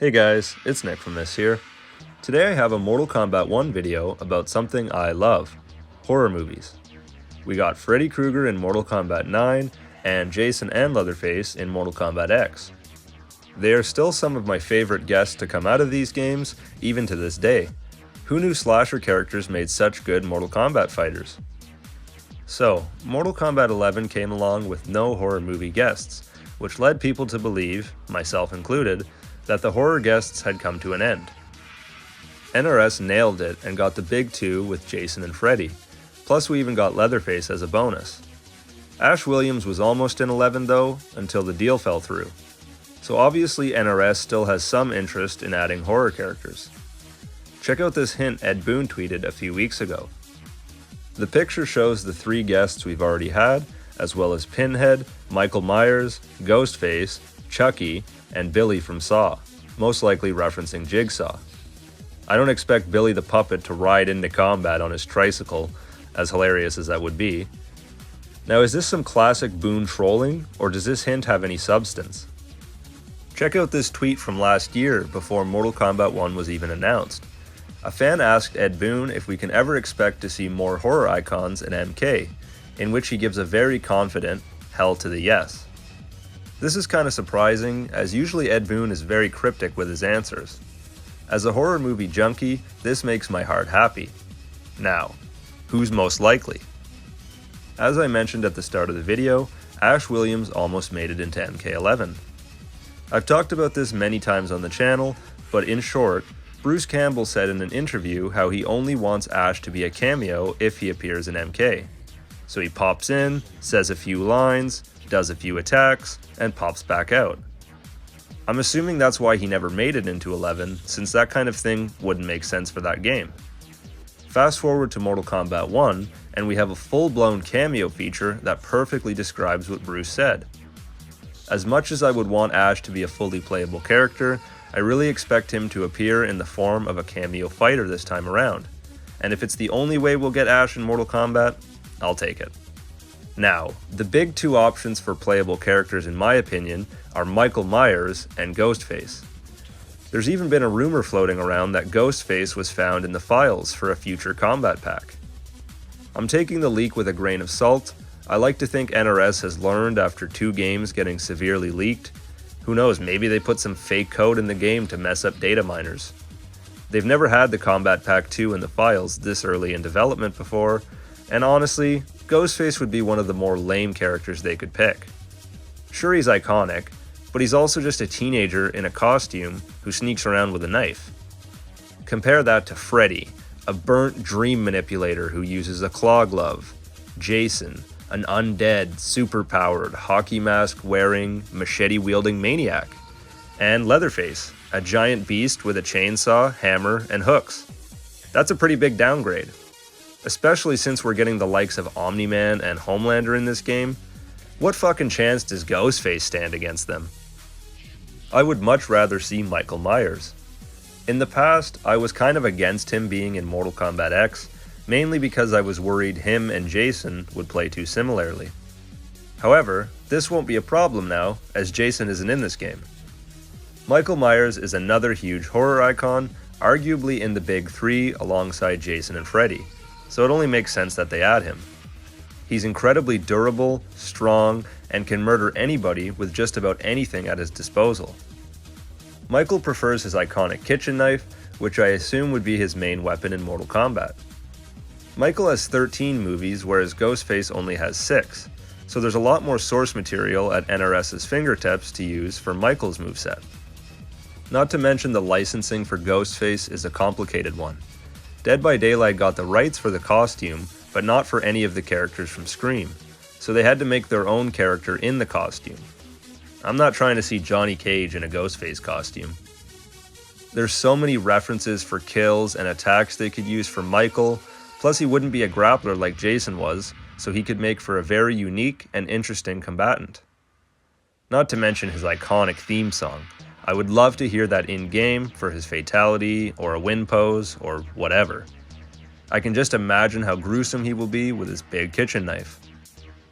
Hey guys, it's Nick from This here. Today I have a Mortal Kombat 1 video about something I love, horror movies. We got Freddy Krueger in Mortal Kombat 9 and Jason and Leatherface in Mortal Kombat X. They are still some of my favorite guests to come out of these games, even to this day. Who knew slasher characters made such good Mortal Kombat fighters? So, Mortal Kombat 11 came along with no horror movie guests, which led people to believe, myself included, that the horror guests had come to an end. NRS nailed it and got the big two with Jason and Freddy, plus we even got Leatherface as a bonus. Ash Williams was almost in 11 though, until the deal fell through. So obviously NRS still has some interest in adding horror characters. Check out this hint Ed Boon tweeted a few weeks ago. The picture shows the three guests we've already had, as well as Pinhead, Michael Myers, Ghostface, Chucky, and Billy from Saw, most likely referencing Jigsaw. I don't expect Billy the Puppet to ride into combat on his tricycle, as hilarious as that would be. Now, is this some classic Boon trolling, or does this hint have any substance? Check out this tweet from last year before Mortal Kombat 1 was even announced. A fan asked Ed Boon if we can ever expect to see more horror icons in MK, in which he gives a very confident hell to the yes. This is kinda surprising, as usually Ed Boon is very cryptic with his answers. As a horror movie junkie, this makes my heart happy. Now, who's most likely? As I mentioned at the start of the video, Ash Williams almost made it into MK11. I've talked about this many times on the channel, but in short, Bruce Campbell said in an interview how he only wants Ash to be a cameo if he appears in MK. So he pops in, says a few lines, does a few attacks, and pops back out. I'm assuming that's why he never made it into 11, since that kind of thing wouldn't make sense for that game. Fast forward to Mortal Kombat 1, and we have a full-blown cameo feature that perfectly describes what Bruce said. As much as I would want Ash to be a fully playable character, I really expect him to appear in the form of a cameo fighter this time around. And if it's the only way we'll get Ash in Mortal Kombat, I'll take it. Now, the big two options for playable characters in my opinion are Michael Myers and Ghostface. There's even been a rumor floating around that Ghostface was found in the files for a future combat pack. I'm taking the leak with a grain of salt. I like to think NRS has learned after 2 games getting severely leaked. Who knows, maybe they put some fake code in the game to mess up data miners. They've never had the Combat Pack 2 in the files this early in development before, and honestly, Ghostface would be one of the more lame characters they could pick. Sure, he's iconic, but he's also just a teenager in a costume who sneaks around with a knife. Compare that to Freddy, a burnt dream manipulator who uses a claw glove, Jason, an undead, superpowered, hockey mask wearing, machete wielding maniac, and Leatherface, a giant beast with a chainsaw, hammer, and hooks. That's a pretty big downgrade. Especially since we're getting the likes of Omni-Man and Homelander in this game. What fucking chance does Ghostface stand against them? I would much rather see Michael Myers. In the past, I was kind of against him being in Mortal Kombat X, mainly because I was worried him and Jason would play too similarly. However, this won't be a problem now, as Jason isn't in this game. Michael Myers is another huge horror icon, arguably in the big 3 alongside Jason and Freddy, so it only makes sense that they add him. He's incredibly durable, strong, and can murder anybody with just about anything at his disposal. Michael prefers his iconic kitchen knife, which I assume would be his main weapon in Mortal Kombat. Michael has 13 movies, whereas Ghostface only has 6, so there's a lot more source material at NRS's fingertips to use for Michael's moveset. Not to mention the licensing for Ghostface is a complicated one. Dead by Daylight got the rights for the costume, but not for any of the characters from Scream, so they had to make their own character in the costume. I'm not trying to see Johnny Cage in a Ghostface costume. There's so many references for kills and attacks they could use for Michael, plus he wouldn't be a grappler like Jason was, so he could make for a very unique and interesting combatant. Not to mention his iconic theme song. I would love to hear that in-game for his fatality, or a win pose, or whatever. I can just imagine how gruesome he will be with his big kitchen knife.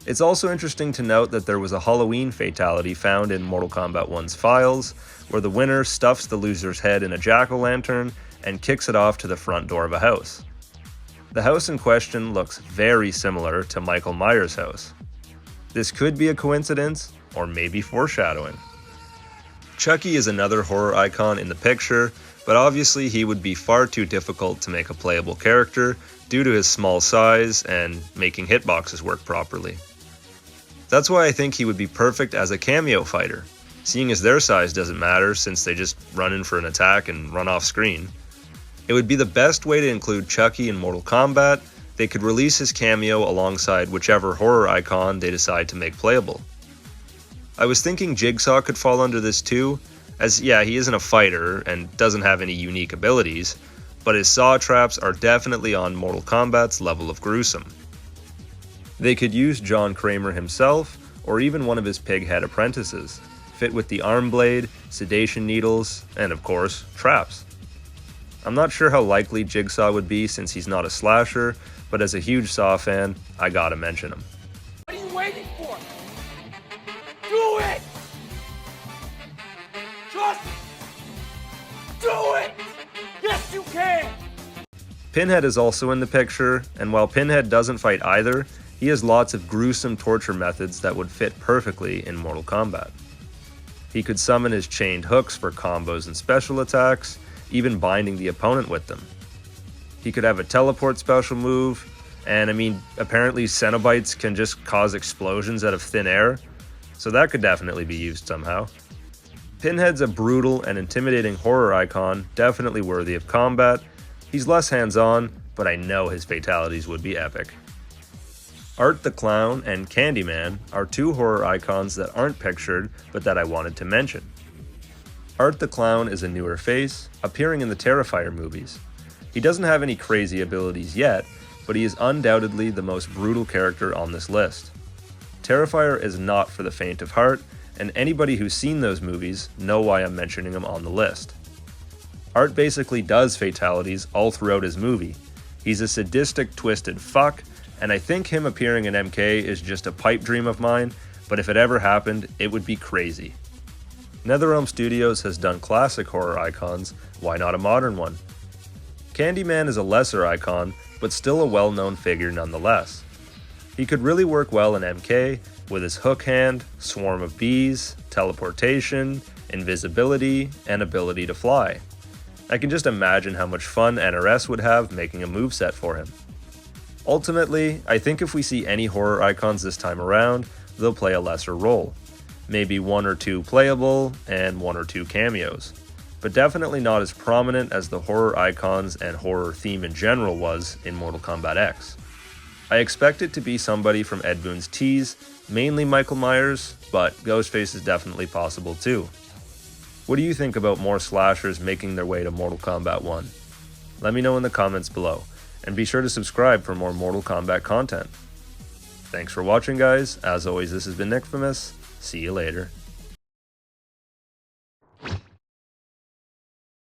It's also interesting to note that there was a Halloween fatality found in Mortal Kombat 1's files, where the winner stuffs the loser's head in a jack-o'-lantern and kicks it off to the front door of a house. The house in question looks very similar to Michael Myers' house. This could be a coincidence, or maybe foreshadowing. Chucky is another horror icon in the picture, but obviously he would be far too difficult to make a playable character due to his small size and making hitboxes work properly. That's why I think he would be perfect as a cameo fighter, seeing as their size doesn't matter since they just run in for an attack and run off screen. It would be the best way to include Chucky in Mortal Kombat. They could release his cameo alongside whichever horror icon they decide to make playable. I was thinking Jigsaw could fall under this too, as yeah, he isn't a fighter and doesn't have any unique abilities, but his saw traps are definitely on Mortal Kombat's level of gruesome. They could use John Kramer himself, or even one of his pig-head apprentices, fit with the arm blade, sedation needles, and of course, traps. I'm not sure how likely Jigsaw would be since he's not a slasher, but as a huge Saw fan, I gotta mention him. What are you waiting for? Do it! Just do it! Yes, you can! Pinhead is also in the picture, and while Pinhead doesn't fight either, he has lots of gruesome torture methods that would fit perfectly in Mortal Kombat. He could summon his chained hooks for combos and special attacks, even binding the opponent with them. He could have a teleport special move, and apparently Cenobites can just cause explosions out of thin air, so that could definitely be used somehow. Pinhead's a brutal and intimidating horror icon, definitely worthy of combat. He's less hands-on, but I know his fatalities would be epic. Art the Clown and Candyman are two horror icons that aren't pictured, but that I wanted to mention. Art the Clown is a newer face, appearing in the Terrifier movies. He doesn't have any crazy abilities yet, but he is undoubtedly the most brutal character on this list. Terrifier is not for the faint of heart, and anybody who's seen those movies know why I'm mentioning him on the list. Art basically does fatalities all throughout his movie. He's a sadistic, twisted fuck, and I think him appearing in MK is just a pipe dream of mine, but if it ever happened, it would be crazy. NetherRealm Studios has done classic horror icons, why not a modern one? Candyman is a lesser icon, but still a well-known figure nonetheless. He could really work well in MK, with his hook hand, swarm of bees, teleportation, invisibility, and ability to fly. I can just imagine how much fun NRS would have making a moveset for him. Ultimately, I think if we see any horror icons this time around, they'll play a lesser role. Maybe 1 or 2 playable, and 1 or 2 cameos. But definitely not as prominent as the horror icons and horror theme in general was in Mortal Kombat X. I expect it to be somebody from Ed Boon's tease, mainly Michael Myers, but Ghostface is definitely possible too. What do you think about more slashers making their way to Mortal Kombat 1? Let me know in the comments below, and be sure to subscribe for more Mortal Kombat content. Thanks for watching, guys. As always, this has been Nickfamous. See you later.